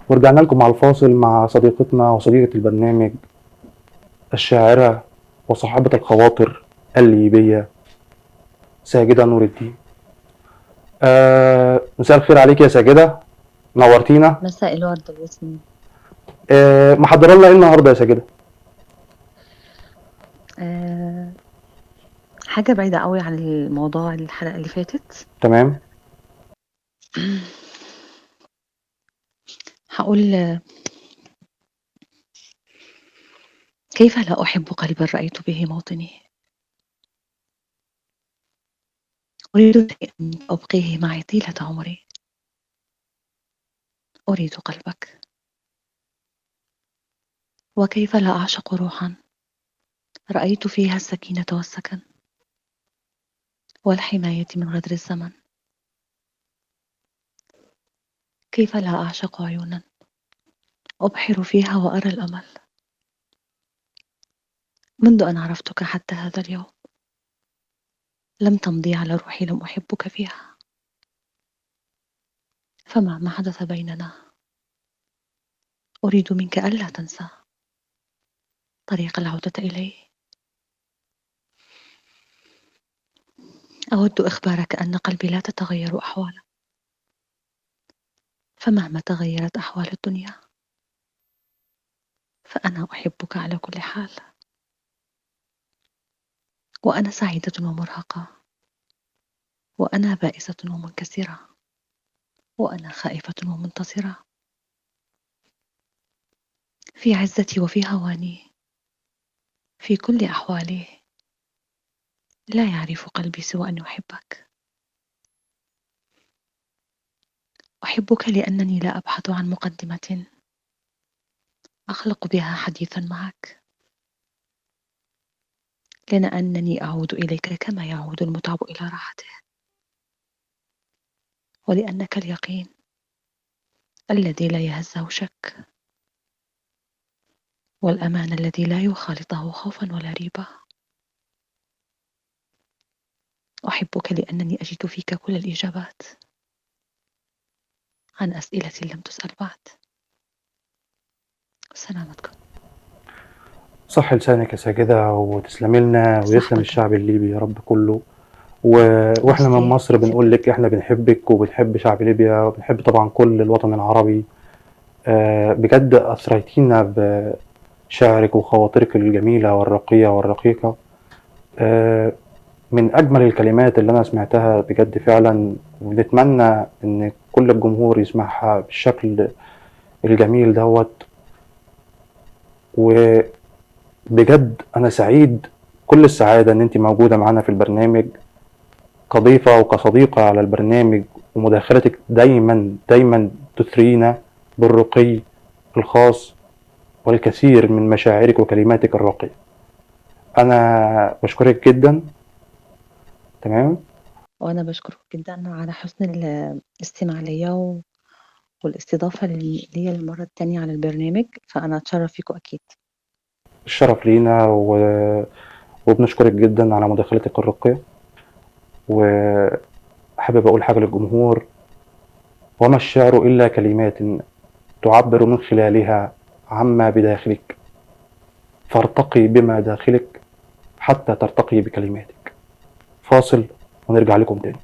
ورجعنا لكم مع الفاصل مع صديقتنا وصديقة البرنامج الشاعرة وصاحبة الخواطر الليبية ساجدة نور الدين. مساء الخير عليك يا ساجدة، نورتينا. مساء الورد والياسمين. محضرة لنا ايه النهارده يا ساجدة؟ أه حاجة بعيدة قوي عن الموضوع الحلقة اللي فاتت. تمام. هقول كيف لا أحب قلبا رأيت به موطني، أريد شيئا أبقيه معي طيلة عمري، أريد قلبك. وكيف لا أعشق روحا رأيت فيها السكينة والسكن والحماية من غدر الزمن. كيف لا أعشق عيونا أبحر فيها وأرى الأمل. منذ أن عرفتك حتى هذا اليوم لم تمضي على روحي لم أحبك فيها، فمهما حدث بيننا أريد منك ألا تنسى طريق العودة إليه. أود إخبارك أن قلبي لا تتغير أحواله، فمهما تغيرت أحوال الدنيا فأنا أحبك على كل حال. وأنا سعيدة ومرهقة، وأنا بائسة ومنكسرة، وأنا خائفة ومنتصرة، في عزتي وفي هواني، في كل أحوالي لا يعرف قلبي سوى أن يحبك. أحبك لأنني لا أبحث عن مقدمة أخلق بها حديثا معك، لأنني أعود إليك كما يعود المتعب إلى راحته، ولأنك اليقين الذي لا يهزه شك، والأمان الذي لا يخالطه خوفا ولا ريبة. أحبك لأنني أجد فيك كل الإجابات عن أسئلة لم تسأل بعد. سلامتكم. صح لسانك يا ساجدة، وتسلمي لنا ويسلم صحبة. الشعب الليبي يا رب كله. واحنا من ميرسي مصر ميرسي. بنقول لك احنا بنحبك وبنحب شعب ليبيا وبنحب طبعا كل الوطن العربي. بجد أثريتينا بشعرك وخواطرك الجميلة والرقية والرقيقة. من أجمل الكلمات اللي أنا سمعتها بجد فعلا، ونتمنى إن كل الجمهور يسمعها بالشكل الجميل دوت. وبجد أنا سعيد كل السعادة إن أنت موجودة معانا في البرنامج كضيفة وكصديقة على البرنامج، ومداخلتك دايما دايما تثرينا بالرقي الخاص والكثير من مشاعرك وكلماتك الراقية. أنا بشكرك جدا. تمام. وأنا بشكرك جدا على حسن الاستماع ليا والاستضافة ليا للمرة التانية على البرنامج، فأنا أتشرف فيكم أكيد. الشرف لينا وبنشكرك جدا على مداخلتك الراقية. وحابب أقول حاجة للجمهور: وما الشعر إلا كلمات تعبر من خلالها عما بداخلك، فارتقي بما داخلك حتى ترتقي بكلماتك. فاصل ونرجع لكم تاني.